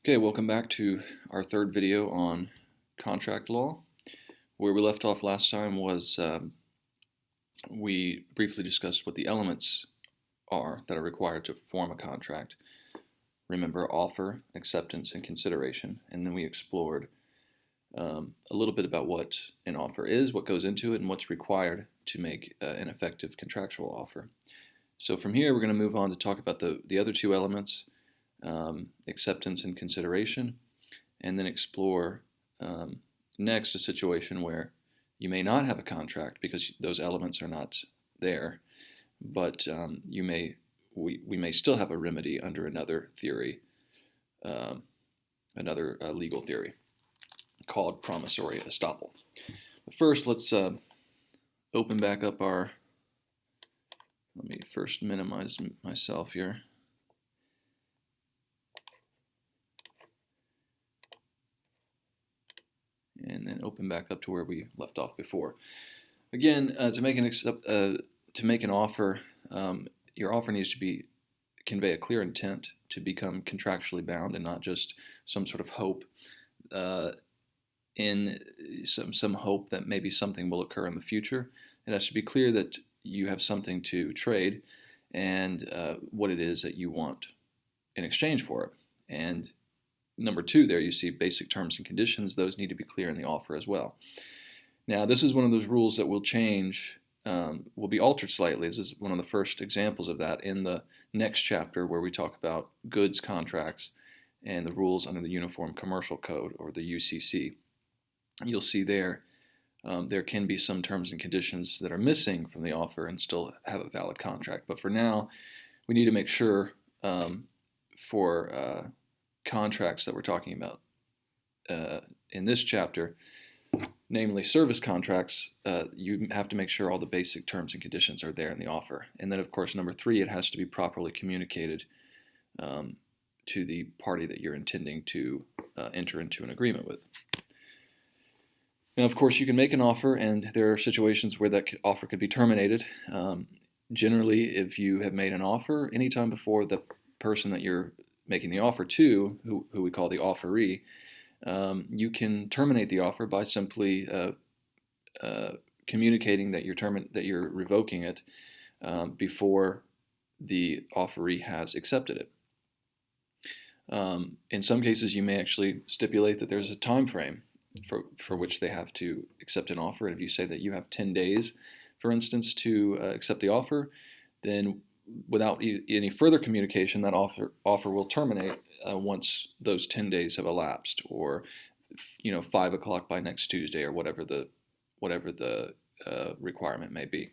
Okay, welcome back to our third video on contract law. Where we left off last time was we briefly discussed what the elements are that are required to form a contract. Remember, offer, acceptance, and consideration. And then we explored a little bit about what an offer is, what goes into it, and what's required to make an effective contractual offer. So from here, we're going to move on to talk about the other two elements, acceptance and consideration, and then explore next a situation where you may not have a contract because those elements are not there, but we may still have a remedy under another theory, another legal theory called promissory estoppel. But first, let's open back up our. Let me first minimize myself here. And then open back up to where we left off before. Again, to make an offer, your offer needs to convey a clear intent to become contractually bound, and not just some sort of hope, in some hope that maybe something will occur in the future. It has to be clear that you have something to trade, and what it is that you want in exchange for it. And number two, there you see basic terms and conditions. Those need to be clear in the offer as well. Now, this is one of those rules that will change, will be altered slightly. This is one of the first examples of that in the next chapter, where we talk about goods contracts and the rules under the Uniform Commercial Code, or the UCC. You'll see there can be some terms and conditions that are missing from the offer and still have a valid contract. But for now, we need to make sure for contracts that we're talking about in this chapter, namely service contracts, you have to make sure all the basic terms and conditions are there in the offer. And then, of course, number three, it has to be properly communicated to the party that you're intending to enter into an agreement with. And of course, you can make an offer, and there are situations where that offer could be terminated. Generally, if you have made an offer anytime before the person that you're making the offer to, who we call the offeree, you can terminate the offer by simply communicating that you're revoking it before the offeree has accepted it. In some cases, you may actually stipulate that there's a time frame for which they have to accept an offer. And if you say that you have 10 days, for instance, to accept the offer, then without any further communication, that offer will terminate once those 10 days have elapsed, or 5 o'clock by next Tuesday, or whatever the requirement may be.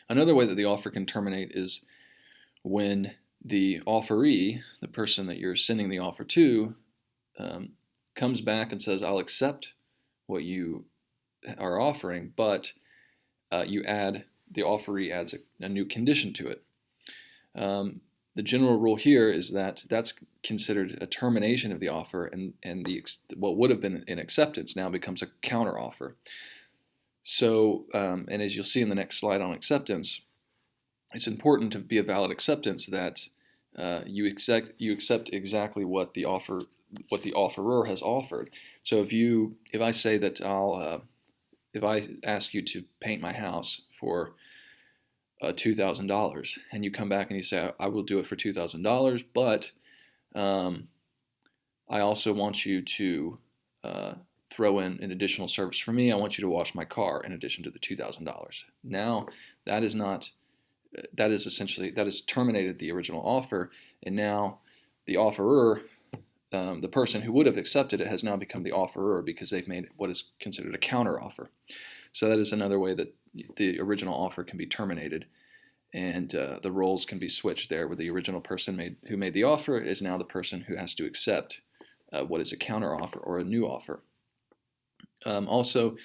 Another way that the offer can terminate is when the offeree, the person that you're sending the offer to, comes back and says, "I'll accept what you are offering," but the offeree adds a new condition to it. The general rule here is that that's considered a termination of the offer, and what would have been an acceptance now becomes a counteroffer. So, and as you'll see in the next slide on acceptance, it's important to be a valid acceptance that you accept exactly what the offerer has offered. So if I say that if I ask you to paint my house for $2,000, and you come back and you say, "I will do it for $2,000, but I also want you to throw in an additional service for me. I want you to wash my car in addition to the $2,000. Now, that has terminated the original offer, and now the offerer, the person who would have accepted it, has now become the offerer because they've made what is considered a counteroffer. So that is another way that the original offer can be terminated, and the roles can be switched there, where the original person who made the offer is now the person who has to accept what is a counteroffer or a new offer. Also,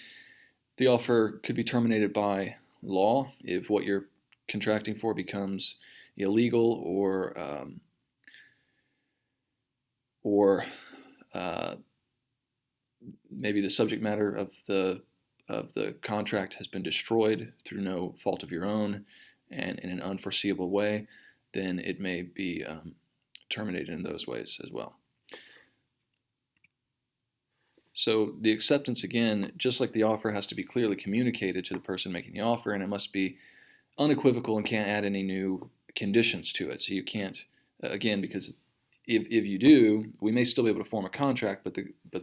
the offer could be terminated by law if what you're contracting for becomes illegal, or maybe the subject matter of the contract has been destroyed through no fault of your own and in an unforeseeable way, then it may be terminated in those ways as well. So the acceptance, again, just like the offer, has to be clearly communicated to the person making the offer, and it must be unequivocal and can't add any new conditions to it. So you can't, again, because if you do, we may still be able to form a contract, but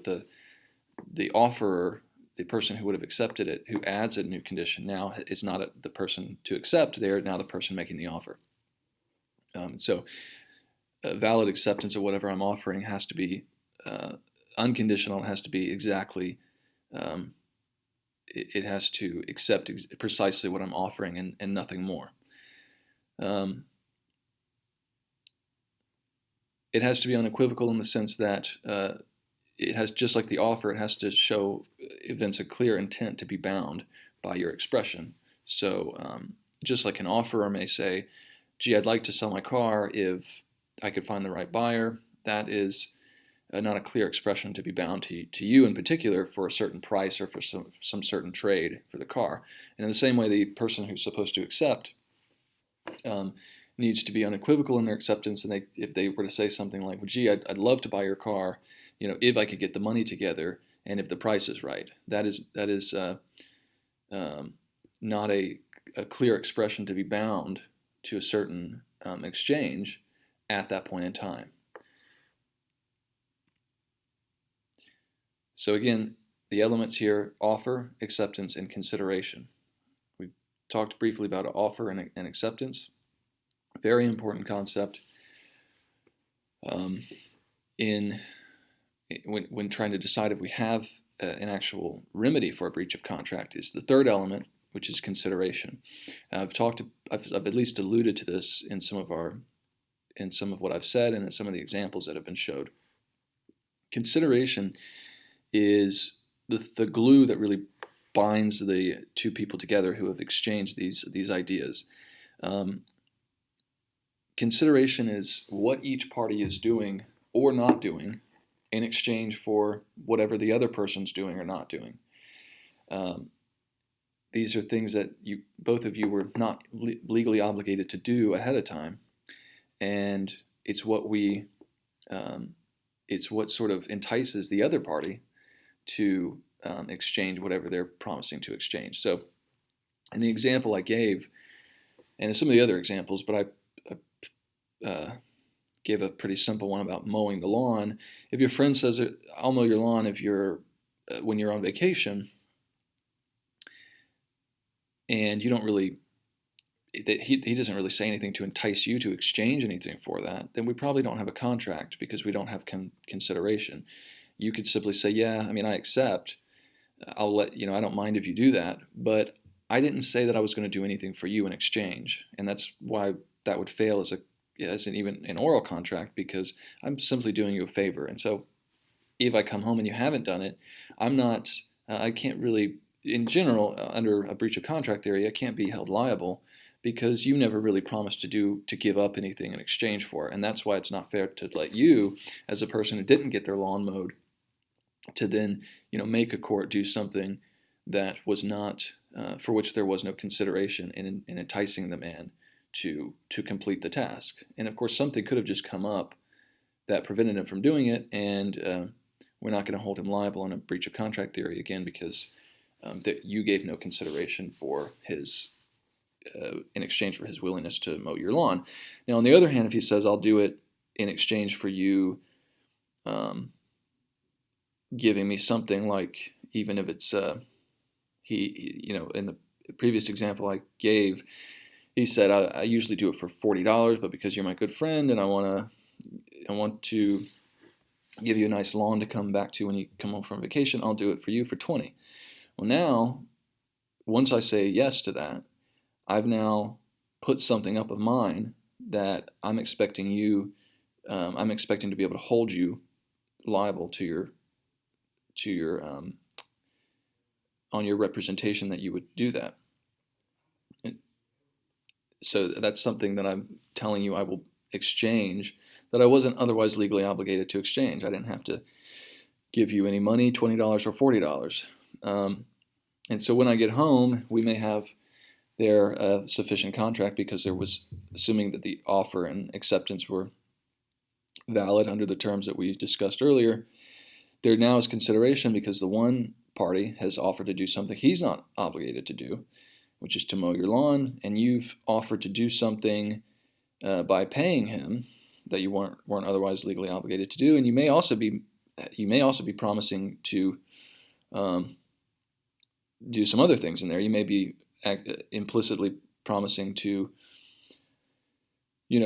the offerer, the person who would have accepted it, who adds a new condition, now is not the person to accept. They're now the person making the offer. So valid acceptance of whatever I'm offering has to be unconditional. It has to be exactly, it has to accept precisely what I'm offering and nothing more. It has to be unequivocal in the sense that it has, just like the offer, it has to evince a clear intent to be bound by your expression. So just like an offerer may say, gee, I'd like to sell my car if I could find the right buyer, that is not a clear expression to be bound to you in particular for a certain price or for some certain trade for the car. And in the same way, the person who's supposed to accept needs to be unequivocal in their acceptance. And if they were to say something like, well, gee, I'd love to buy your car, if I could get the money together and if the price is right, that is not a clear expression to be bound to a certain exchange at that point in time. So again, the elements here: offer, acceptance, and consideration. We talked briefly about offer and acceptance. Very important concept when trying to decide if we have an actual remedy for a breach of contract. Is the third element, which is consideration. I've at least alluded to this in some of what I've said and in some of the examples that have been showed. Consideration is the glue that really binds the two people together who have exchanged these ideas. Consideration is what each party is doing or not doing in exchange for whatever the other person's doing or not doing. These are things that both of you were not legally obligated to do ahead of time, and it's what sort of entices the other party to exchange whatever they're promising to exchange. So, in the example I gave, and in some of the other examples, but I gave a pretty simple one about mowing the lawn. If your friend says, "I'll mow your lawn when you're on vacation," and you don't really, he doesn't really say anything to entice you to exchange anything for that, then we probably don't have a contract because we don't have consideration. You could simply say, "Yeah, I mean, I accept. I'll let I don't mind if you do that, but I didn't say that I was going to do anything for you in exchange," and that's why that would fail as even an oral contract, because I'm simply doing you a favor. And so, if I come home and you haven't done it, I can't really, in general, under a breach of contract theory, I can't be held liable because you never really promised to give up anything in exchange for it. And that's why it's not fair to let you, as a person who didn't get their lawn mowed, to then make a court do something that was not for which there was no consideration in enticing the man to complete the task. And of course, something could have just come up that prevented him from doing it, and we're not going to hold him liable on a breach of contract theory again because that you gave no consideration for his in exchange for his willingness to mow your lawn. Now, on the other hand, if he says, "I'll do it in exchange for you giving me something," like, even if it's in the previous example I gave, he said, I usually do it for $40, but because you're my good friend and I want to give you a nice lawn to come back to when you come home from vacation, I'll do it for you for $20. Well, now, once I say yes to that, I've now put something up of mine that I'm expecting to be able to hold you liable to your on your representation that you would do that. So that's something that I'm telling you I will exchange that I wasn't otherwise legally obligated to exchange. I didn't have to give you any money, $20 or $40. And so when I get home, we may have there a sufficient contract because there was, assuming that the offer and acceptance were valid under the terms that we discussed earlier, there now is consideration because the one party has offered to do something he's not obligated to do, which is to mow your lawn, and you've offered to do something by paying him that you weren't otherwise legally obligated to do, and you may also be promising to do some other things in there. You may be implicitly promising to,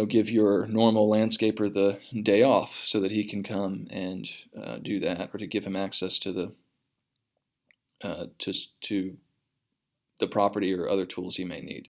give your normal landscaper the day off so that he can come and do that, or to give him access to the to the property or other tools he may need.